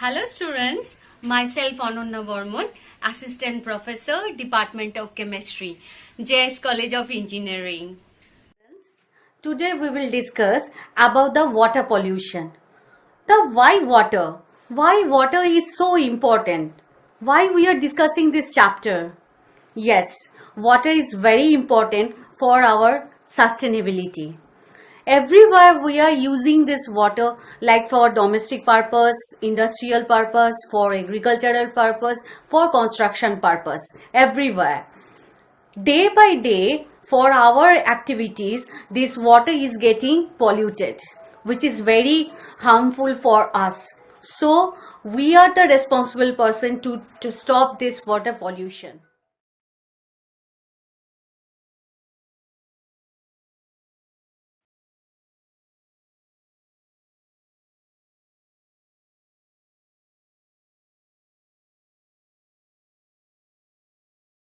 Hello students, myself Ananya Varman, Assistant Professor, Department of Chemistry, JS College of Engineering. Today we will discuss about the water pollution. The why water? Why water is so important? Why we are discussing this chapter? Yes, water is very important for our sustainability. Everywhere we are using this water, like for domestic purpose, industrial purpose, for agricultural purpose, for construction purpose, everywhere. Day by day, for our activities, this water is getting polluted, which is very harmful for us. So we are the responsible person to stop this water pollution.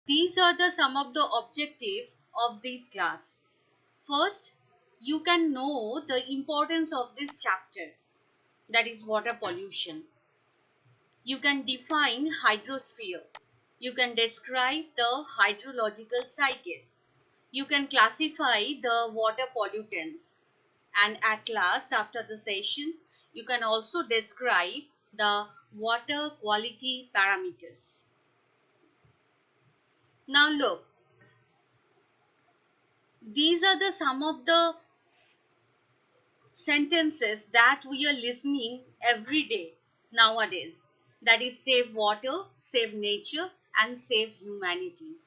These are the some of the objectives of this class. First, you can know the importance of this chapter, that is water pollution. You can define hydrosphere. You can describe the hydrological cycle. You can classify the water pollutants. And at last, after the session, you can also describe the water quality parameters. Now look, these are the some of the sentences that we are listening every day nowadays, that is save water, save nature, and save humanity.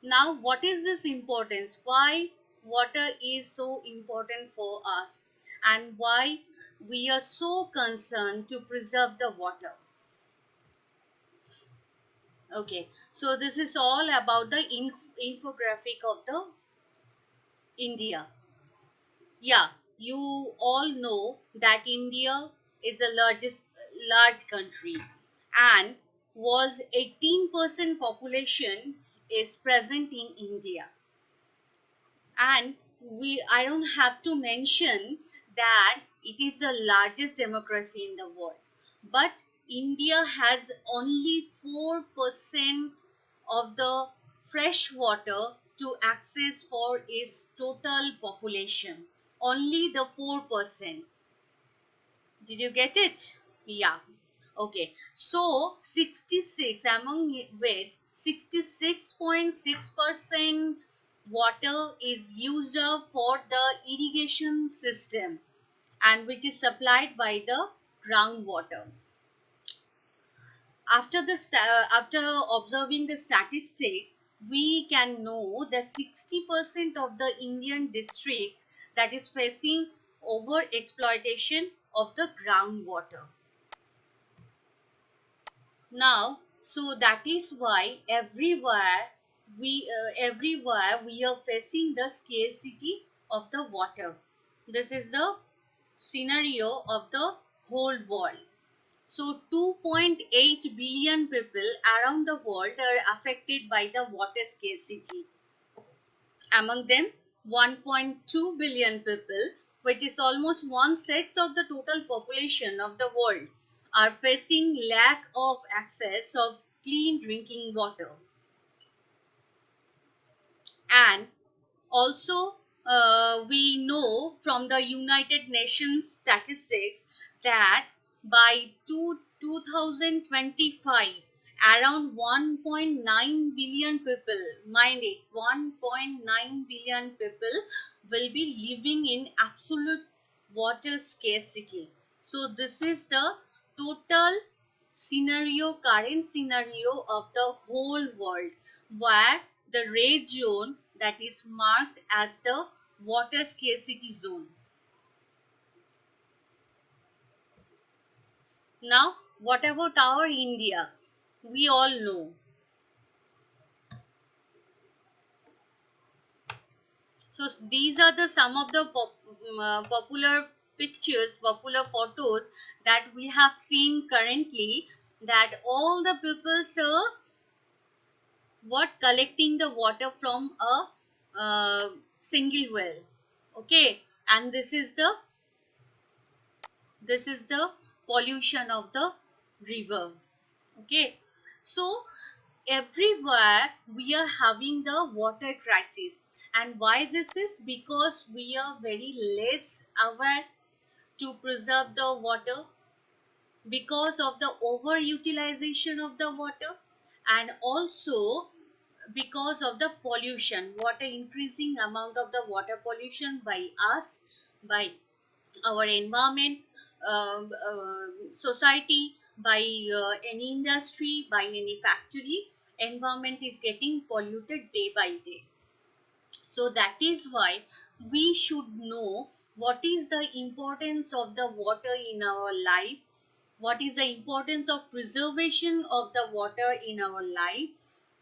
Now what is this importance? Why water is so important for us, and why we are so concerned to preserve the water? Okay, so this is all about the infographic of the India. Yeah, you all know that India is the large country, and world's 18% population is present in India. And I don't have to mention that it is the largest democracy in the world. But India has only 4% of the fresh water to access for its total population. Only the 4%. Did you get it? Yeah. Okay. So 66, among which 66.6% water is used up for the irrigation system, and which is supplied by the groundwater. After observing the statistics, we can know that 60% of the Indian districts that is facing over exploitation of the groundwater. Now, so that is why everywhere we are facing the scarcity of the water. This is the scenario of the whole world. So 2.8 billion people around the world are affected by the water scarcity. Among them, 1.2 billion people, which is almost 1/6 of the total population of the world, are facing lack of access of clean drinking water. And also, we know from the United Nations statistics that by 2025, around 1.9 billion people, mind it, 1.9 billion people will be living in absolute water scarcity. So this is the total current scenario of the whole world, where the red zone, that is marked as the water scarcity zone. Now, what about our India? We all know. So these are the some of the popular pictures, popular photos that we have seen currently, that all the people collecting the water from a single well. Okay, and this is the This is the pollution of the river. Okay, so everywhere we are having the water crisis, and why this is because we are very less aware to preserve the water, because of the overutilization of the water, and also because of the pollution, water increasing amount of the water pollution by us, by our environment, society, by any industry, by any factory. Environment is getting polluted day by day. So that is why we should know what is the importance of the water in our life, what is the importance of preservation of the water in our life,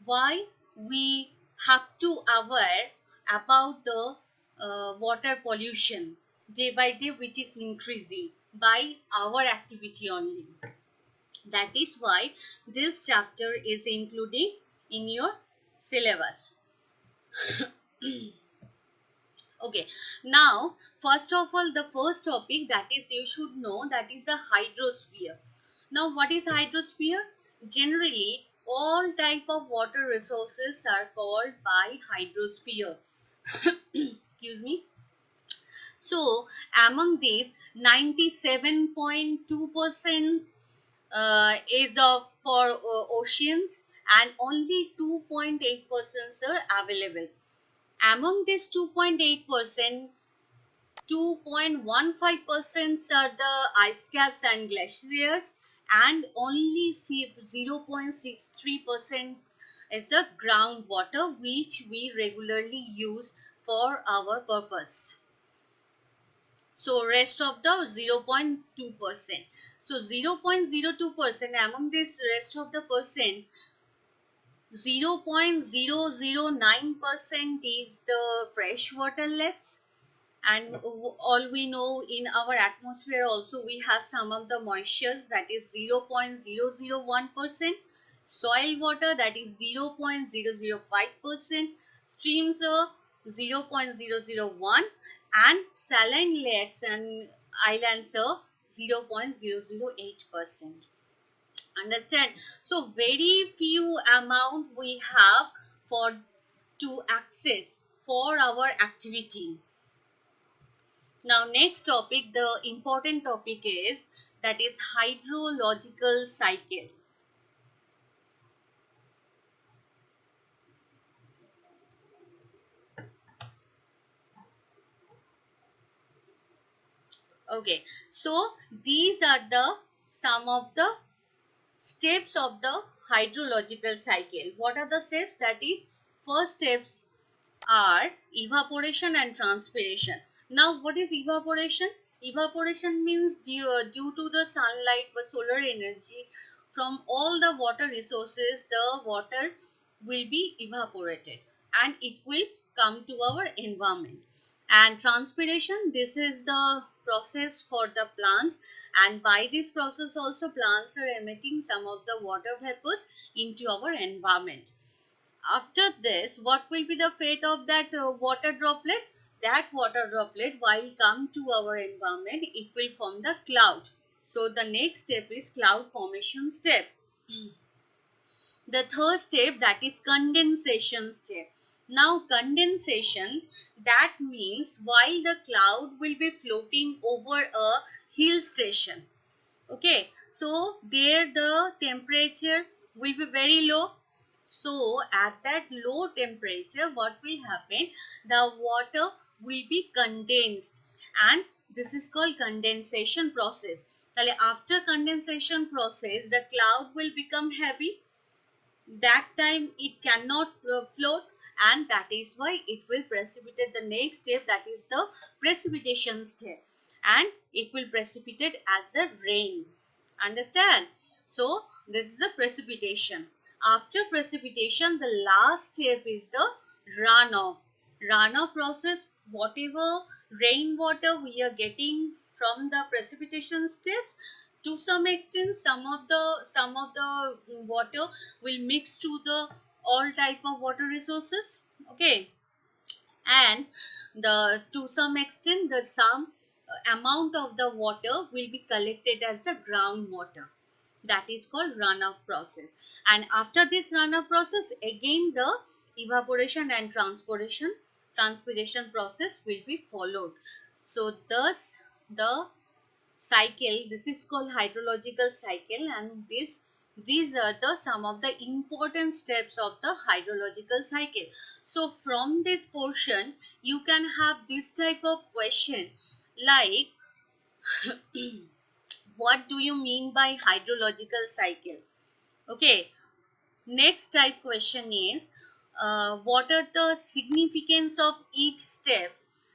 why we have to aware about the water pollution day by day, which is increasing by our activity only. That is why this chapter is including in your syllabus. Okay, now first of all, the first topic that is you should know, that is a hydrosphere. Now what is hydrosphere? Generally all type of water resources are called by hydrosphere. Excuse me. So among these, 97.2% is of for oceans, and only 2.8% are available. Among this 2.8%, 2.15% are the ice caps and glaciers, and only 0.63% is the groundwater, which we regularly use for our purpose. So rest of the 0.2%. So 0.02% among this rest of the percent, 0.009% is the freshwater lakes, and all we know, in our atmosphere also we have some of the moistures, that is 0.001%, soil water, that is 0.005%, streams are 0.001, and saline lakes and islands are 0.008%. Understand? So very few amount we have for to access for our activity. Now next topic, the important topic is, that is hydrological cycle. Okay, so these are the some of the steps of the hydrological cycle. What are the steps? That is, first steps are evaporation and transpiration. Now what is evaporation? Evaporation means due to the sunlight or solar energy from all the water resources, the water will be evaporated and it will come to our environment. And transpiration, this is the process for the plants, and by this process also plants are emitting some of the water vapors into our environment. After this, what will be the fate of that water droplet? That water droplet, while come to our environment, it will form the cloud. So the next step is cloud formation step. The third step, that is condensation step. Now condensation, that means while the cloud will be floating over a hill station, okay, so there the temperature will be very low. So at that low temperature, what will happen? The water will be condensed, and this is called condensation process. After condensation process, the cloud will become heavy. That time it cannot float, and that is why it will precipitate. The next step, that is the precipitation step, and it will precipitate as a rain. Understand? So this is the precipitation. After precipitation, the last step is the runoff. Runoff process, whatever rainwater we are getting from the precipitation steps, to some extent some of the water will mix to the all type of water resources, okay, and the to some extent the some amount of the water will be collected as the groundwater. That is called runoff process. And after this runoff process, again the evaporation and transpiration process will be followed. So thus the cycle, this is called hydrological cycle, and these are the some of the important steps of the hydrological cycle. So from this portion you can have this type of question like what do you mean by hydrological cycle? Okay, next type question is what are the significance of each step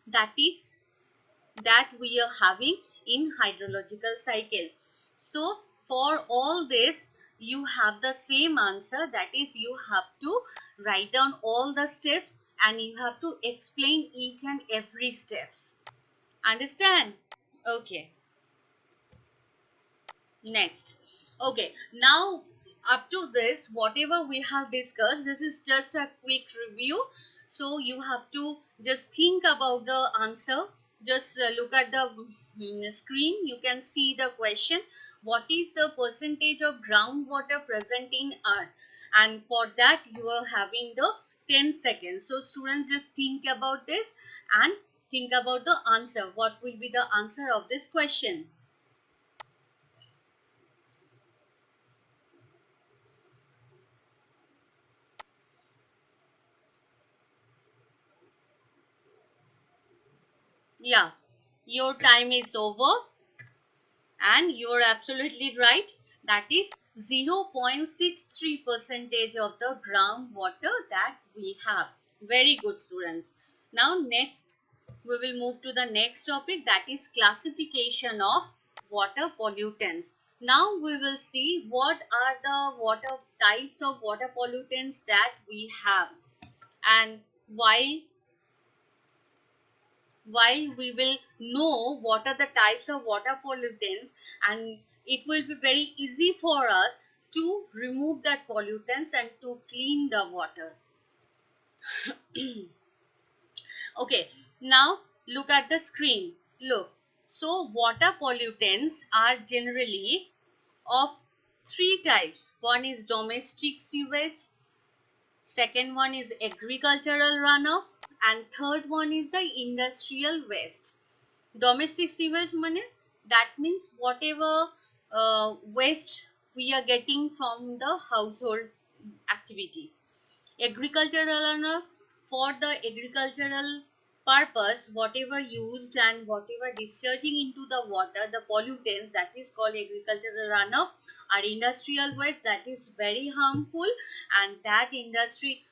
that is that we are having in hydrological cycle. So for all this you have the same answer, that is you have to write down all the steps and you have to explain each and every steps. Understand? Okay. Next. Okay, now up to this whatever we have discussed, this is just a quick review. So you have to just think about the answer. Just look at the screen, you can see the question, what is the percentage of groundwater present in earth? And for that you are having the 10 seconds. So students, just think about this and think about the answer. What will be the answer of this question? Yeah, your time is over and you're absolutely right. That is 0.63 percentage of the groundwater that we have. Very good, students. Now next we will move to the next topic, that is classification of water pollutants. Now we will see what are the water types of water pollutants that we have, and why while we will know what are the types of water pollutants, and it will be very easy for us to remove that pollutants and to clean the water. Okay, now look at the screen. Look, so water pollutants are generally of three types. One is domestic sewage, second one is agricultural runoff, and third one is the industrial waste. Domestic sewage money, that means whatever waste we are getting from the household activities. Agricultural runoff, for the agricultural purpose, whatever used and whatever discharging into the water, the pollutants, that is called agricultural runoff. Or industrial waste, that is very harmful, and that industry,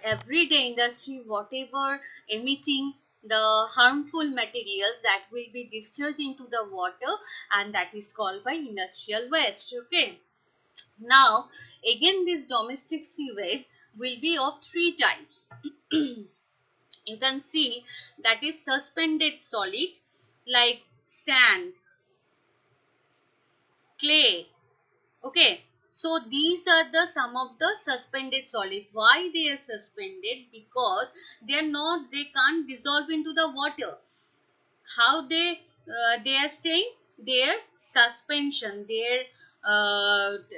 everyday industry, whatever emitting the harmful materials, that will be discharged into the water, and that is called by industrial waste. Okay, now again this domestic sewage will be of three types. You can see that is suspended solid like sand, clay. Okay, so these are the some of the suspended solid. Why they are suspended? Because they can't dissolve into the water. How they are staying? Their suspension, their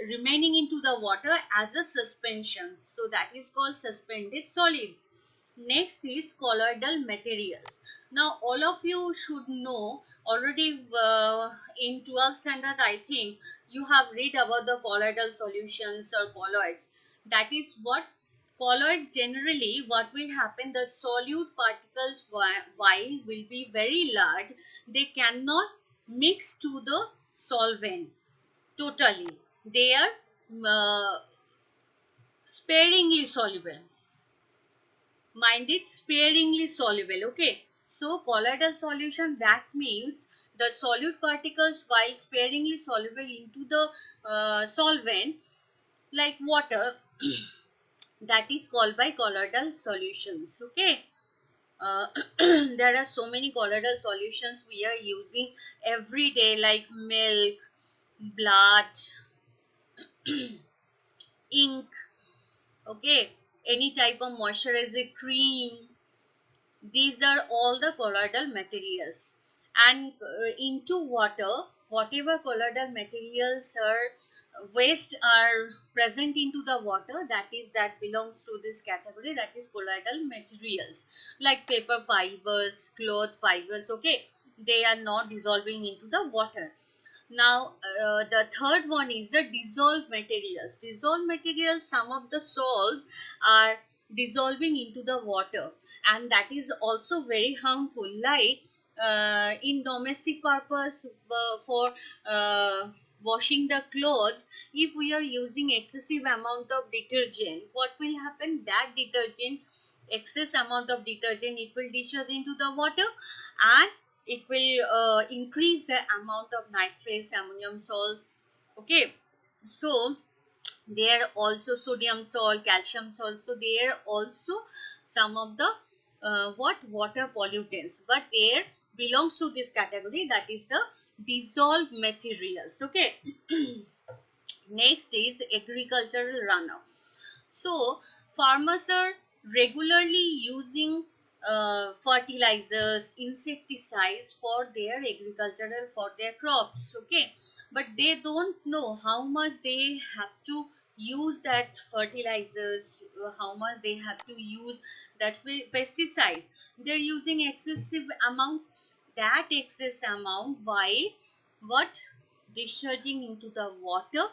remaining into the water as a suspension. So that is called suspended solids. Next is colloidal materials. Now all of you should know already, in 12th standard I think you have read about the colloidal solutions or colloids. That is what colloids generally, what will happen, the solute particles while will be very large, they cannot mix to the solvent totally. They are sparingly soluble. Mind it, sparingly soluble. Okay, so colloidal solution, that means the solute particles while sparingly soluble into the solvent like water, that is called by colloidal solutions. Okay, there are so many colloidal solutions we are using every day like milk, blood, ink. Okay, any type of moisturizer cream, these are all the colloidal materials. and into water, whatever colloidal materials are waste are present into the water, that belongs to this category, that is colloidal materials, like paper fibers, cloth fibers. Okay, they are not dissolving into the water. Now the third one is the dissolved materials. Dissolved materials, some of the salts are dissolving into the water, and that is also very harmful, like in domestic purpose, for uh, washing the clothes. If we are using excessive amount of detergent, what will happen? That detergent, excess amount of detergent, it will discharge into the water, and it will increase the amount of nitrates, ammonium salts. Okay, so there also sodium salt, calcium salt, so there also some of the what water pollutants, but there belongs to this category, that is the dissolved materials. Okay. Next is agricultural runoff. So farmers are regularly using fertilizers, insecticides for their agricultural, for their crops. Okay, but they don't know how much they have to use that fertilizers, how much they have to use that pesticides. They're using excessive amounts. That excess amount, while what discharging into the water,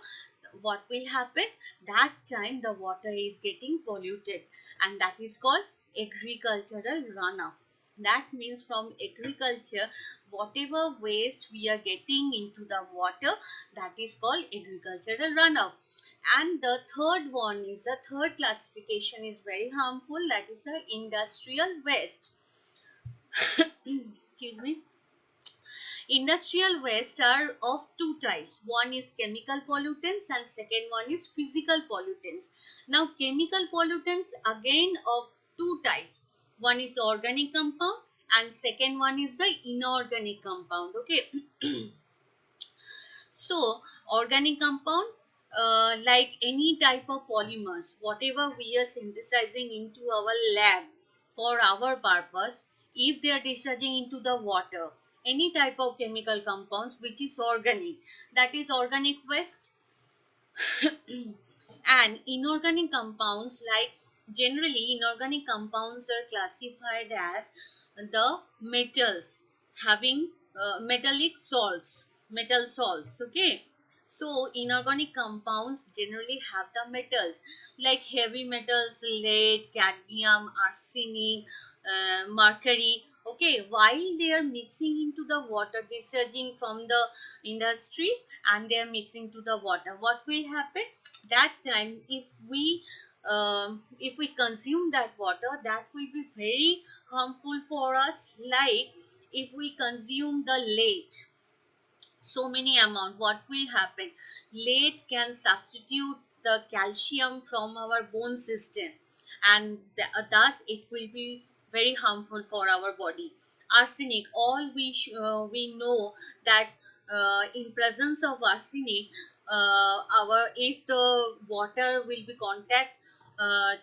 what will happen? That time the water is getting polluted, and that is called agricultural runoff. That means from agriculture, whatever waste we are getting into the water, that is called agricultural runoff. And the third one is, the third classification is very harmful, that is the industrial waste. Excuse me. Industrial waste are of two types. One is chemical pollutants and second one is physical pollutants. Now chemical pollutants again of two types. One is organic compound and second one is the inorganic compound. Okay. So organic compound, like any type of polymers, whatever we are synthesizing into our lab for our purpose, if they are discharging into the water, any type of chemical compounds which is organic, that is organic waste. And inorganic compounds, like generally inorganic compounds are classified as the metals having metallic salts, metal salts. Okay, so inorganic compounds generally have the metals, like heavy metals, lead, cadmium, arsenic, mercury. Okay, while they are mixing into the water, discharging from the industry, and they are mixing to the water, what will happen? That time, if we consume that water, that will be very harmful for us. Like if we consume the lead, so many amount, what will happen? Lead can substitute the calcium from our bone system, and thus it will be very harmful for our body. Arsenic, all we know that in presence of arsenic, our if the water will be contact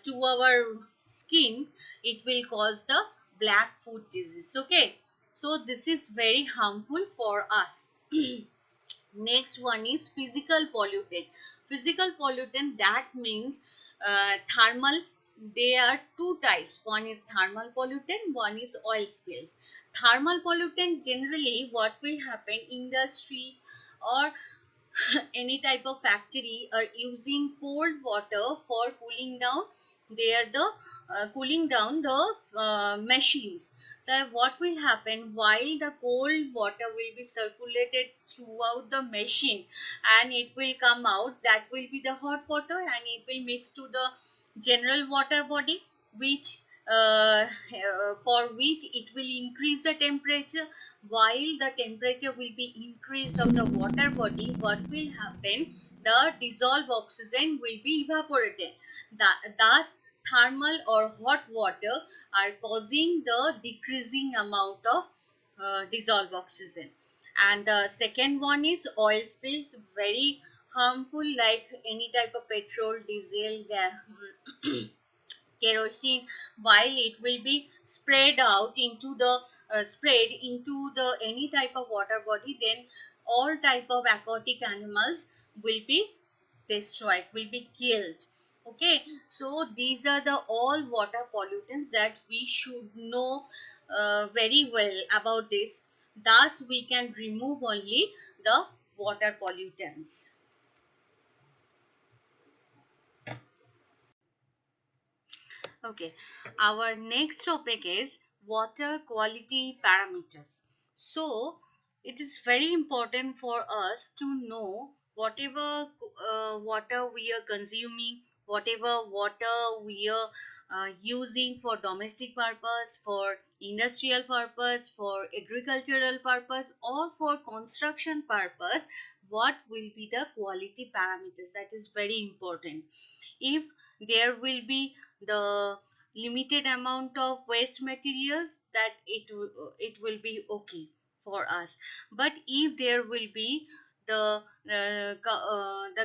to our skin, it will cause the black foot disease. Okay, so this is very harmful for us. Next one is physical pollutant. Physical pollutant, that means thermal. There are two types. One is thermal pollutant, one is oil spills. Thermal pollutant, generally what will happen, industry or any type of factory are using cold water for cooling down cooling down the machines. Then what will happen, while the cold water will be circulated throughout the machine and it will come out, that will be the hot water, and it will mix to the general water body, which for which it will increase the temperature. While the temperature will be increased of the water body, what will happen? The dissolved oxygen will be evaporated. Thus thermal or hot water are causing the decreasing amount of dissolved oxygen. And the second one is oil spills, very harmful, like any type of petrol, diesel, gas, kerosene, while it will be spread out into the any type of water body, then all type of aquatic animals will be destroyed, will be killed. Okay, so these are the all water pollutants that we should know very well about this. Thus we can remove only the water pollutants. Okay, our next topic is water quality parameters. So, it is very important for us to know whatever water we are consuming, whatever water we are using for domestic purpose, for industrial purpose, for agricultural purpose, or for construction purpose, what will be the quality parameters. That is very important. If there will be the limited amount of waste materials, that it will be okay for us. But if there will be the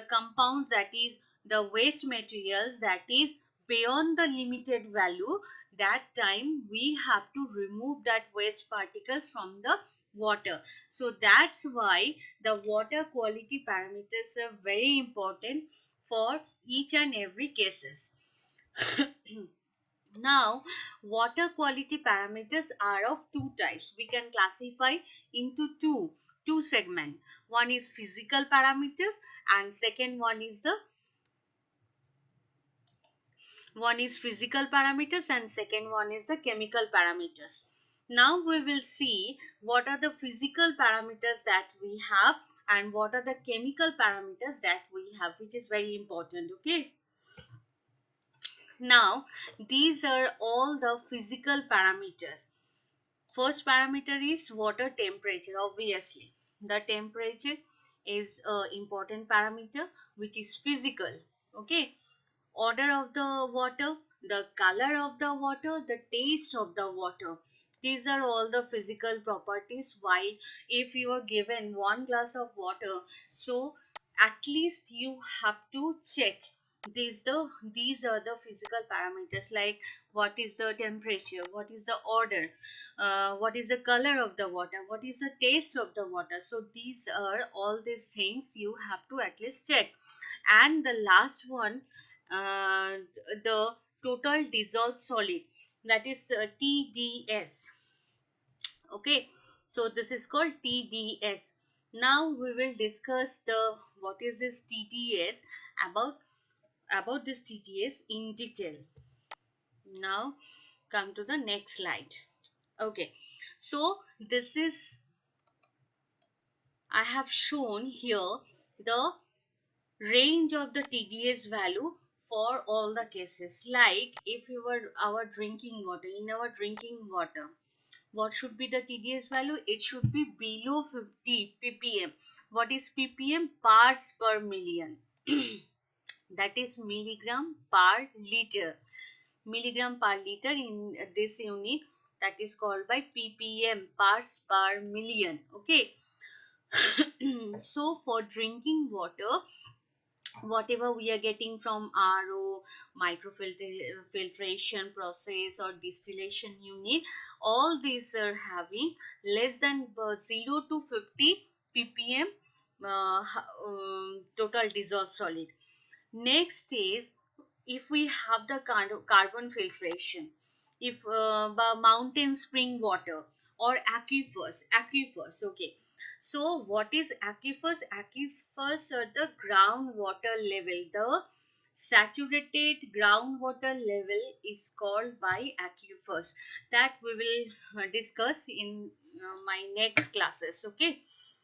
compounds, that is the waste materials, that is beyond the limited value, that time we have to remove that waste particles from the water. So that's why the water quality parameters are very important for each and every cases. Now, water quality parameters are of two types. We can classify into two segments. One is physical parameters, and second one is physical parameters, and second one is the chemical parameters. Now we will see what are the physical parameters that we have and what are the chemical parameters that we have, which is very important. Okay. Now, these are all the physical parameters. First parameter is water temperature. Obviously, the temperature is an important parameter which is physical. Okay, odor of the water, the color of the water, the taste of the water. These are all the physical properties. While if you are given one glass of water, so at least you have to check these are the physical parameters, like what is the temperature, what is the odor, what is the color of the water, what is the taste of the water. So these are all these things you have to at least check. And the last one, uh, the total dissolved solid, that is TDS. Okay, so this is called TDS. Now we will discuss the what is this TDS, about this TDS in detail. Now come to the next slide. Okay, so this is, I have shown here the range of the TDS value for all the cases. Like if you were our drinking water, in our drinking water, what should be the TDS value? It should be below 50 ppm. What is ppm? Parts per million. That is milligram per liter. Milligram per liter in this unit, that is called by ppm, parts per million. Okay. So for drinking water, whatever we are getting from RO, microfiltration process or distillation unit, all these are having less than 0 to 50 ppm total dissolved solid. Next is, if we have the kind of carbon filtration, if mountain spring water or aquifers. Okay, so what is aquifers? Aquifers are the groundwater level. The saturated groundwater level is called by aquifers. That we will discuss in my next classes. Okay,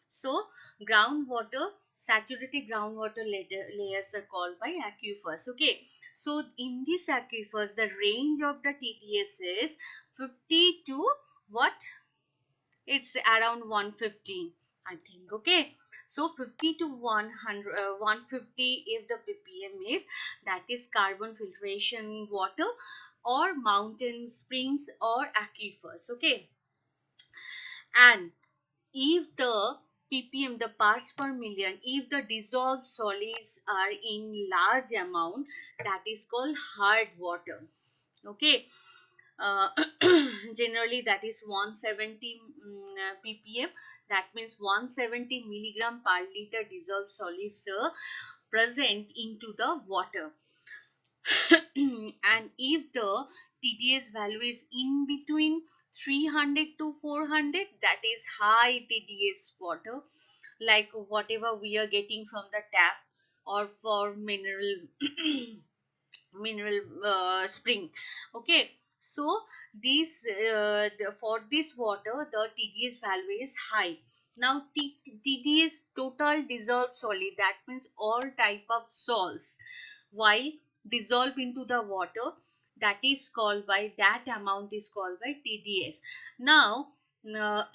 so groundwater, saturated groundwater layers are called by aquifers. Okay, so in these aquifers, the range of the TDS is 50 to what? It's around 150, I think. Okay, so 50 to 100, 150 if the ppm is, that is carbon filtration water or mountain springs or aquifers. Okay, and if the ppm, the parts per million, if the dissolved solids are in large amount, that is called hard water. Okay. uh, Generally that is 170 ppm, that means 170 milligram per liter dissolved solids present into the water. And if the TDS value is in between 300 to 400, that is high TDS water, like whatever we are getting from the tap or for mineral spring. Okay, so for this water the TDS value is high. Now TDS, total dissolved solid, that means all type of salts while dissolve into the water, that is called by, that amount is called by TDS. Now uh,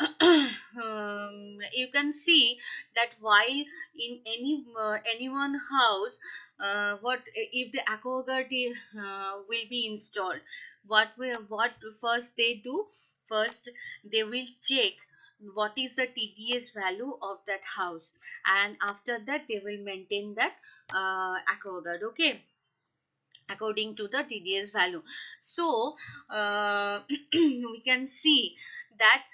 you can see that while in anyone house, what if the aquaguard will be installed, what first they do, first they will check what is the TDS value of that house, and after that they will maintain that aquaguard. Okay, according to the TDS value. So we can see that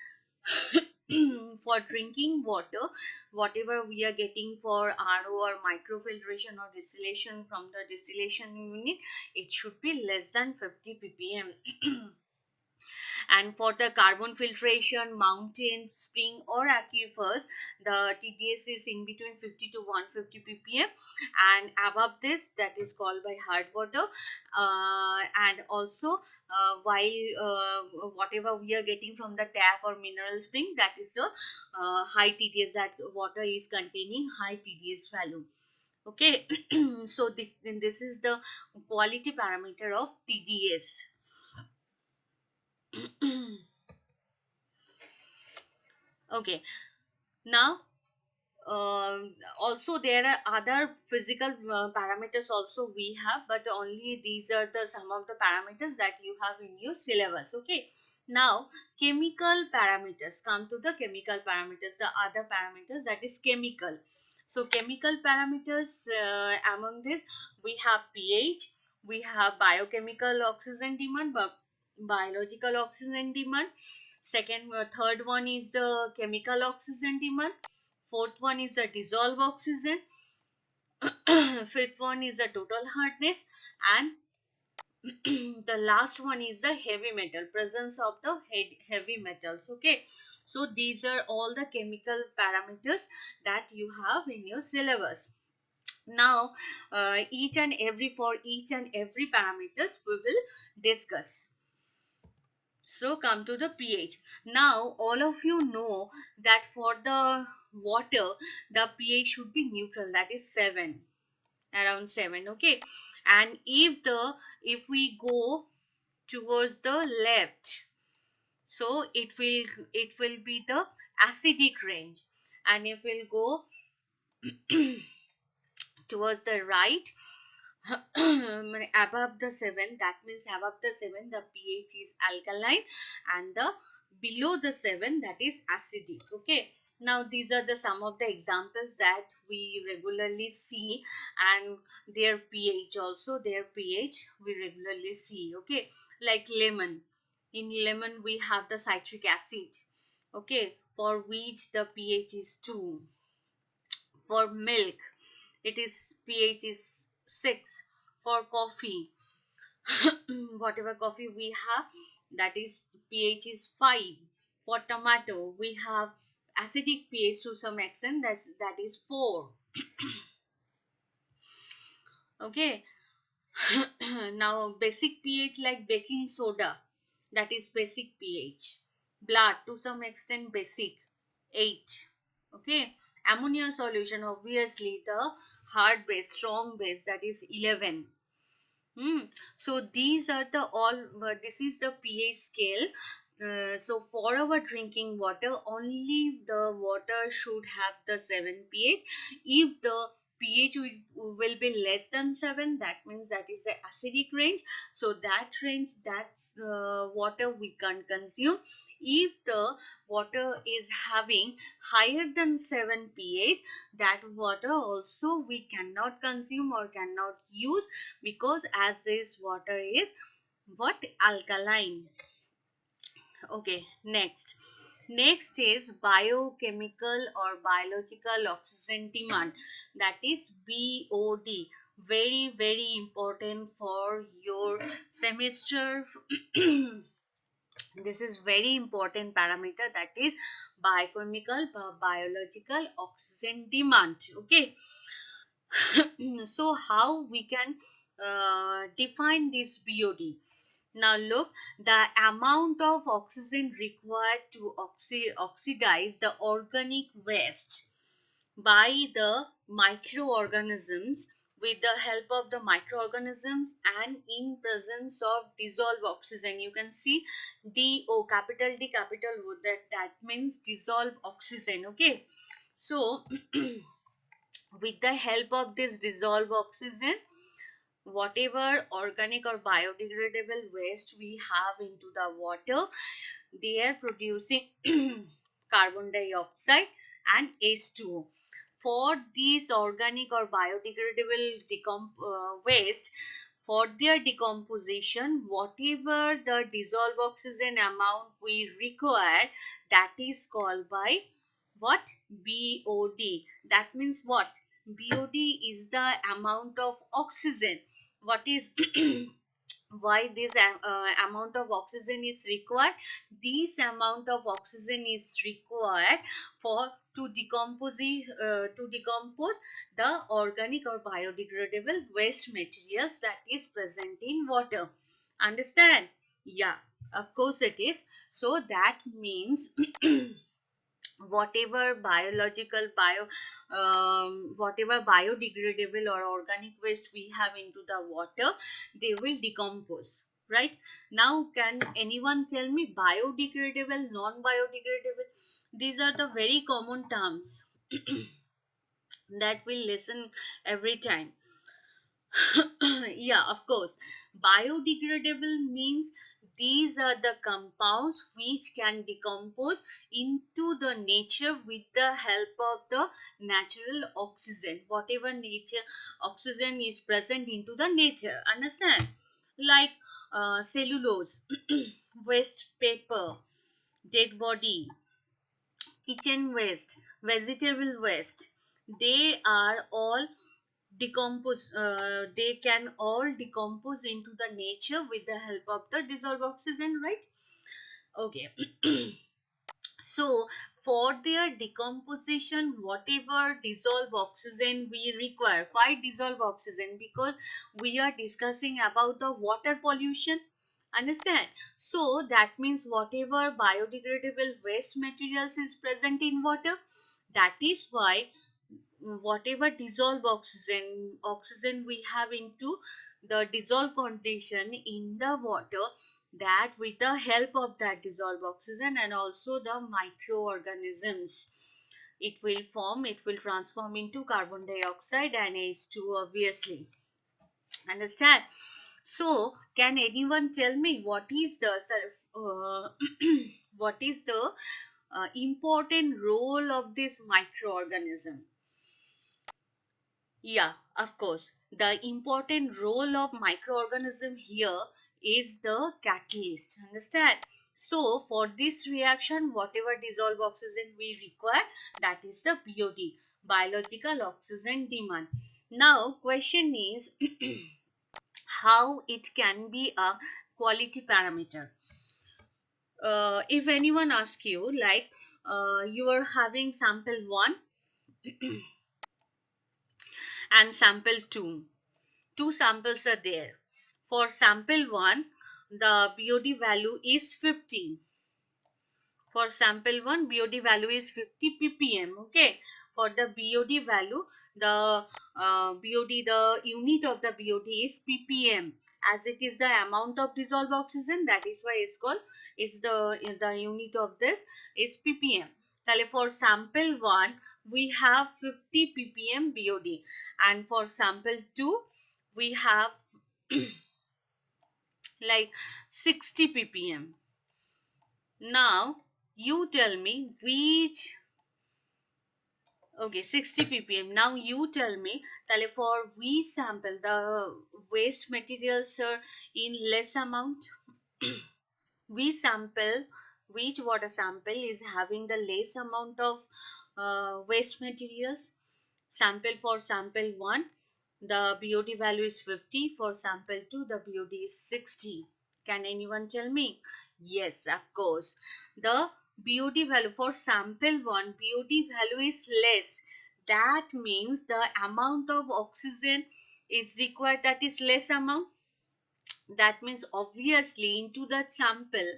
for drinking water, whatever we are getting for RO or microfiltration or distillation from the distillation unit, it should be less than 50 ppm. And for the carbon filtration, mountain, spring or aquifers, the TDS is in between 50 to 150 ppm, and above this, that is called by hard water. And also while whatever we are getting from the tap or mineral spring, that is the high TDS, that water is containing high TDS value. Okay, so this is the quality parameter of TDS. Okay, now also there are other physical parameters also we have, but only these are the some of the parameters that you have in your syllabus. Okay, now chemical parameters, come to the chemical parameters, the other parameters, that is chemical. So chemical parameters, among this we have pH, we have biochemical oxygen demand, biological oxygen demand. Third one is the chemical oxygen demand. Fourth one is the dissolved oxygen. Fifth one is the total hardness. And the last one is the heavy metal, presence of the heavy metals. Okay, so these are all the chemical parameters that you have in your syllabus. Now for each and every parameters we will discuss. So come to the pH. Now all of you know that for the water the pH should be neutral, that is 7, around 7. Okay, and if we go towards the left, so it will be the acidic range, and if we'll go towards the right, above the 7, that means above the 7 the pH is alkaline, and the below the 7, that is acidic. Okay, now these are the some of the examples that we regularly see, and their pH also, their pH we regularly see. Okay, like lemon, in lemon we have the citric acid, okay, for which the pH is 2. For milk, it is pH is 6. For coffee, whatever coffee we have, that is pH is 5. For tomato, we have acidic pH to some extent, that is 4. Okay. Now basic pH, like baking soda, that is basic pH. Blood, to some extent basic, 8. Okay, ammonia solution, obviously the hard base, strong base, that is 11. So these are the all. This is the pH scale. So for our drinking water, only the water should have the 7 pH. If the pH will be less than 7, that means that is the acidic range. So that range, that's water we can consume. If the water is having higher than 7 pH, that water also we cannot consume or cannot use, because as this water is What? Alkaline. Okay, next is biochemical or biological oxygen demand, that is BOD. Very very important for your semester. This is very important parameter, that is biochemical biological oxygen demand. Okay. So how we can define this BOD? Now look, the amount of oxygen required to oxidize the organic waste by the microorganisms, with the help of the microorganisms and in presence of dissolved oxygen. You can see DO, capital D, capital O, that means dissolved oxygen. Okay. So with the help of this dissolved oxygen, whatever organic or biodegradable waste we have into the water, they are producing carbon dioxide and H2O. For these organic or biodegradable waste, for their decomposition, whatever the dissolved oxygen amount we require, that is called by what? BOD. That means what? BOD is the amount of oxygen. What is why this amount of oxygen is required? This amount of oxygen is required for to decompose the organic or biodegradable waste materials that is present in water. Understand? Yeah, of course it is. So that means whatever whatever biodegradable or organic waste we have into the water, they will decompose. Right now, can anyone tell me biodegradable, non-biodegradable? These are the very common terms that we listen every time. Yeah, of course. Biodegradable means these are the compounds which can decompose into the nature with the help of the natural oxygen. Whatever nature oxygen is present into the nature. Understand? Like cellulose, waste paper, dead body, kitchen waste, vegetable waste. They are all they can all decompose into the nature with the help of the dissolved oxygen, right? Okay. So for their decomposition, whatever dissolved oxygen we require, why dissolved oxygen? Because we are discussing about the water pollution. Understand? So that means whatever biodegradable waste materials is present in water, that is why whatever dissolved oxygen we have into the dissolved condition in the water, that with the help of that dissolved oxygen and also the microorganisms, it will transform into carbon dioxide and H2, obviously. Understand? So can anyone tell me what is the what is the important role of this microorganism? Yeah, of course. The important role of microorganism here is the catalyst. Understand? So for this reaction, whatever dissolved oxygen we require, that is the BOD, biological oxygen demand. Now question is how it can be a quality parameter. If anyone asks you, like you are having sample 1 and sample 2. Two samples are there. For sample 1, the BOD value is 50. For sample 1, BOD value is 50 ppm. Okay. For the BOD value, the the unit of the BOD is ppm. As it is the amount of dissolved oxygen, that is why it's the unit of this is ppm. তাহলে for sample 1, we have 50 ppm BOD, and for sample 2, we have like 60 ppm. Now you tell me which Okay, 60 ppm. Now you tell me, tale for we sample the waste materials in less amount. We sample, which water sample is having the less amount of waste materials? Sample for sample 1, the BOD value is 50. For sample 2, the BOD is 60. Can anyone tell me? Yes, of course. The BOD value for sample 1, BOD value is less. That means the amount of oxygen is required, that is less amount. That means obviously into that sample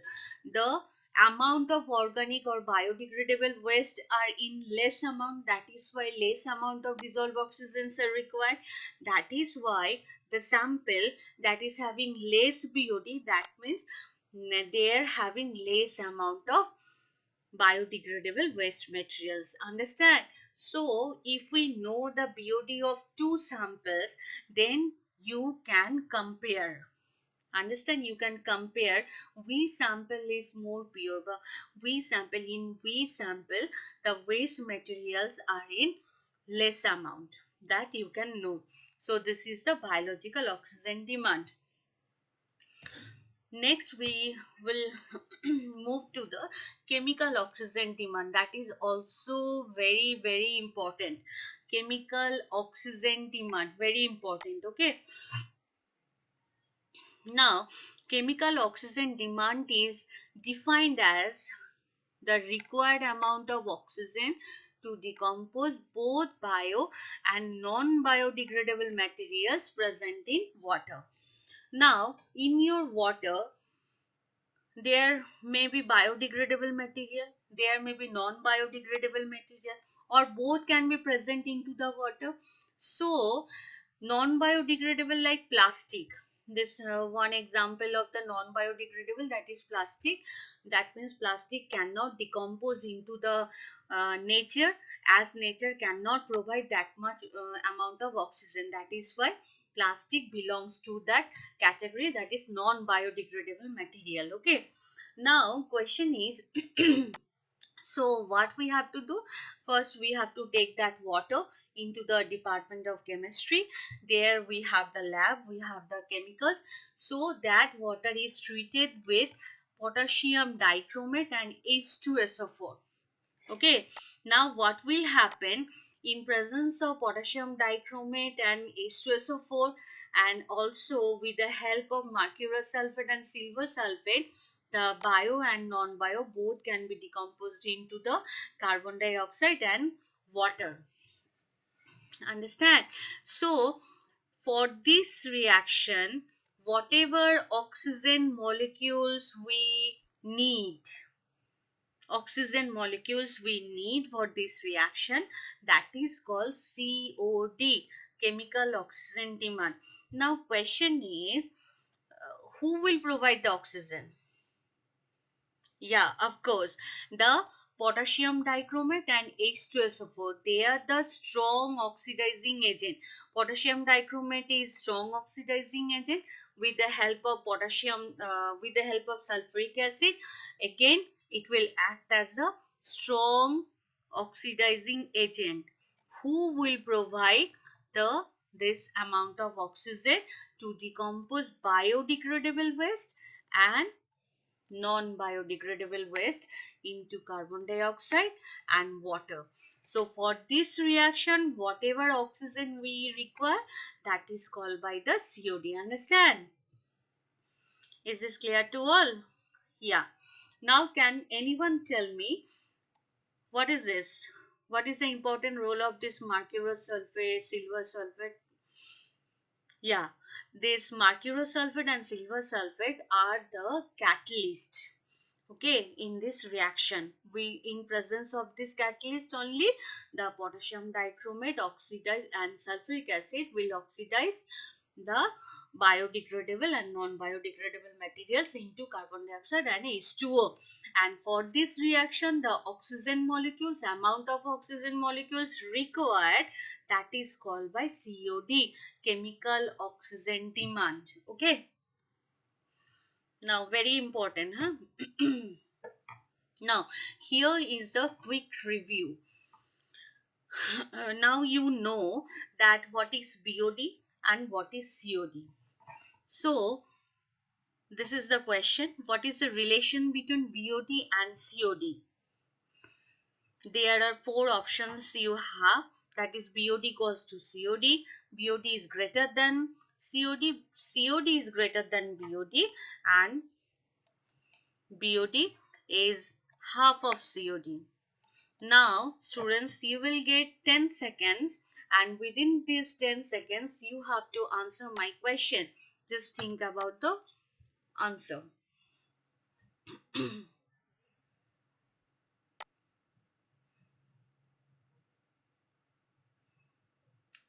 the amount of organic or biodegradable waste are in less amount. That is why less amount of dissolved oxygens are required. That is why the sample that is having less BOD, that means they are having less amount of biodegradable waste materials. Understand? So if we know the BOD of two samples, then you can compare. Understand? You can compare. V sample is more pure, but V sample the waste materials are in less amount, that you can know. So this is the biological oxygen demand. Next we will move to the chemical oxygen demand. That is also very important. Chemical oxygen demand, very important. Okay, now chemical oxygen demand is defined as the required amount of oxygen to decompose both bio and non-biodegradable materials present in water. Now, in your water, there may be biodegradable material, there may be non-biodegradable material, or both can be present into the water. So, non-biodegradable like plastic, this one example of the non-biodegradable, that is plastic. That means plastic cannot decompose into the nature, as nature cannot provide that much amount of oxygen. That is why plastic belongs to that category, that is non-biodegradable material. Okay, now question is so what we have to do? First we have to take that water into the Department of Chemistry. There we have the lab, we have the chemicals. So that water is treated with potassium dichromate and H2SO4. Okay, now what will happen in presence of potassium dichromate and H2SO4, and also with the help of mercurous sulfate and silver sulfate, the bio and non-bio both can be decomposed into the carbon dioxide and water. Understand? So for this reaction, whatever oxygen molecules we need, for this reaction, that is called COD, chemical oxygen demand. Now question is, who will provide the oxygen? Yeah, of course, the potassium dichromate and H2SO4, they are the strong oxidizing agent. Potassium dichromate is strong oxidizing agent. With the help of with the help of sulfuric acid, again it will act as a strong oxidizing agent. Who will provide this amount of oxygen to decompose biodegradable waste and non-biodegradable waste into carbon dioxide and water. So for this reaction, whatever oxygen we require, that is called by the COD. Understand? Is this clear to all? Yeah. Now can anyone tell me what is this? What is the important role of this mercurous sulfate, silver sulfate? Yeah, this mercurous sulfate and silver sulfate are the catalyst. Okay, in this reaction, we in presence of this catalyst only, the potassium dichromate oxidize and sulfuric acid will oxidize the biodegradable and non-biodegradable materials into carbon dioxide and H2O. And for this reaction, the oxygen molecules, amount of oxygen molecules required, that is called by COD, chemical oxygen demand. Okay, now very important, huh? Now, here is a quick review. now you know that what is BOD and what is COD. So this is the question. What is the relation between BOD and COD? There are four options you have. That is BOD equals to COD. BOD is greater than COD. COD is greater than BOD. And BOD is half of COD. Now, students, you will get 10 seconds, and within these 10 seconds, you have to answer my question. Just think about the answer.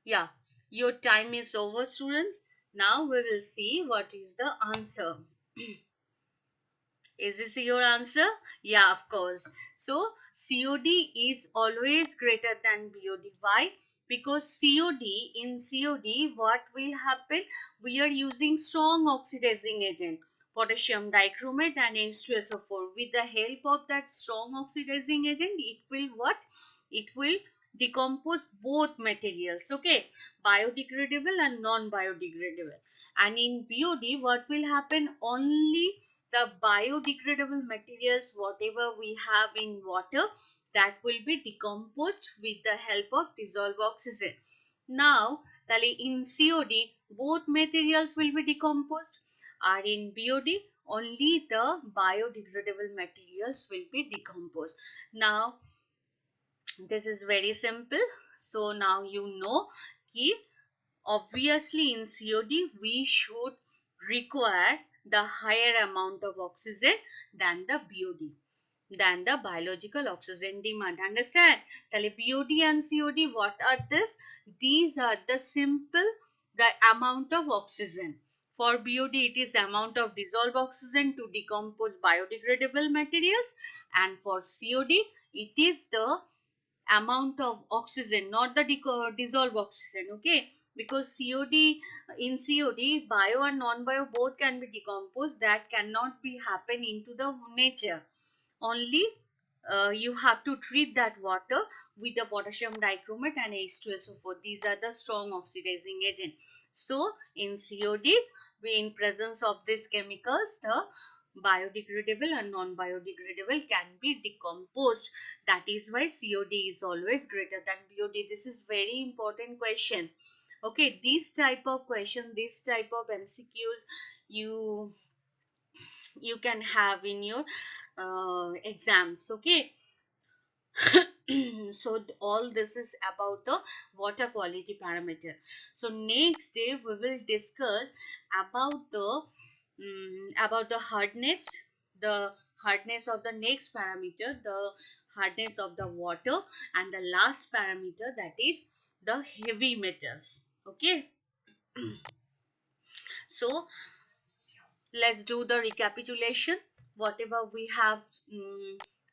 Yeah, your time is over, students. Now we will see what is the answer. Is this your answer? Yeah, of course. So COD is always greater than BOD. Why? Because in COD, what will happen? We are using strong oxidizing agent, potassium dichromate and H2SO4. With the help of that strong oxidizing agent, it will what? It will decompose both materials. Okay, biodegradable and non-biodegradable. And in BOD, what will happen? Only the biodegradable materials, whatever we have in water, that will be decomposed with the help of dissolved oxygen. Now, in COD, both materials will be decomposed, or in BOD, only the biodegradable materials will be decomposed. Now, this is very simple. So, now you know that obviously in COD, we should require the higher amount of oxygen than the BOD, than the biological oxygen demand. Understand? Tale BOD and COD, what are this? These are the simple, the amount of oxygen. For BOD, it is amount of dissolved oxygen to decompose biodegradable materials, and for COD, it is the amount of oxygen, not the dissolved oxygen. Okay, because in COD, bio and non-bio both can be decomposed. That cannot be happen into the nature. Only you have to treat that water with the potassium dichromate and H2SO4. These are the strong oxidizing agent. So in COD, we in presence of these chemicals, the biodegradable and non-biodegradable can be decomposed. That is why COD is always greater than BOD. This is very important question. Okay, this type of question, this type of MCQs, you can have in your exams. Okay. So all this is about the water quality parameter. So next day we will discuss about the hardness, the hardness of the next parameter, the hardness of the water, and the last parameter, that is the heavy metals. Okay. So let's do the recapitulation. Whatever we have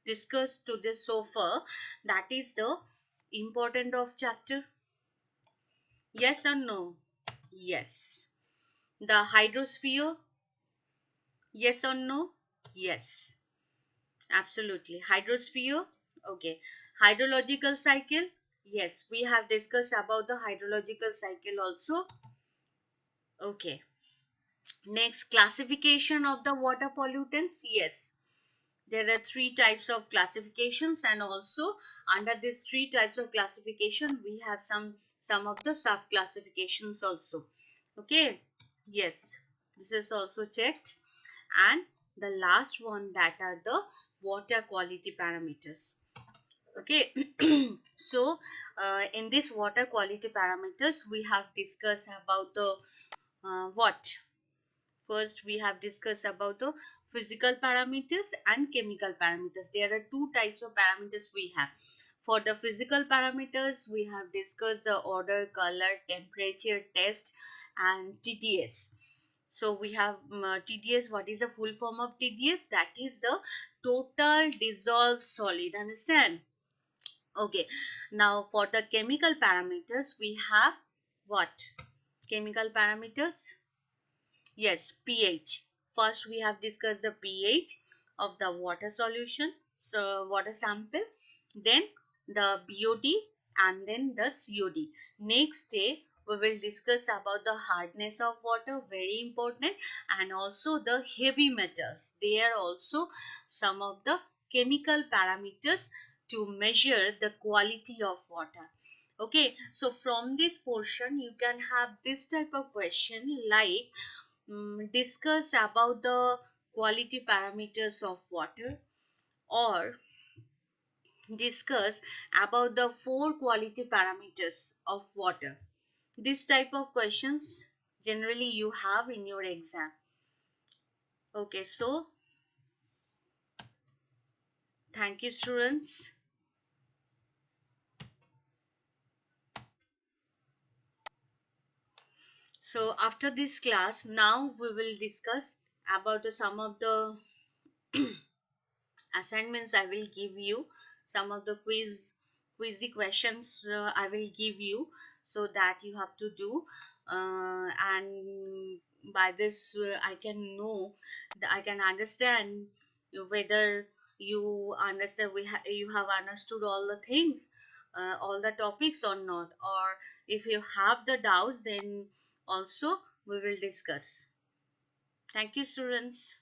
discussed to this so far, that is the important of chapter. Yes or no? Yes. The hydrosphere? Yes or no? Yes. Absolutely. Hydrosphere? Okay. Hydrological cycle? Yes. We have discussed about the hydrological cycle also. Okay. Next, classification of the water pollutants? Yes. There are three types of classifications, and also under these three types of classification, we have some of the sub classifications also. Okay. Yes. This is also checked. And the last one, that are the water quality parameters. Okay. So in this water quality parameters, we have discussed about the what first we have discussed about the physical parameters and chemical parameters. There are two types of parameters we have. For the physical parameters, we have discussed the odor, color, temperature, test, and TDS. So we have TDS. What is the full form of TDS? That is the total dissolved solid. Understand? Okay. Now for the chemical parameters, we have what? Chemical parameters? Yes, pH. First, we have discussed the pH of the water solution, so water sample. Then the BOD, and then the COD. Next day, we will discuss about the hardness of water, very important, and also the heavy metals. They are also some of the chemical parameters to measure the quality of water. Okay, so from this portion, you can have this type of question like discuss about the quality parameters of water, or discuss about the four quality parameters of water. This type of questions generally you have in your exam. Okay, so thank you, students. So after this class, now we will discuss about some of the assignments I will give you, some of the quizzy questions I will give you, so that you have to do, and by this I can know, I can understand whether you understand, you have understood all the things, all the topics or not, or if you have the doubts, then also we will discuss. Thank you, students.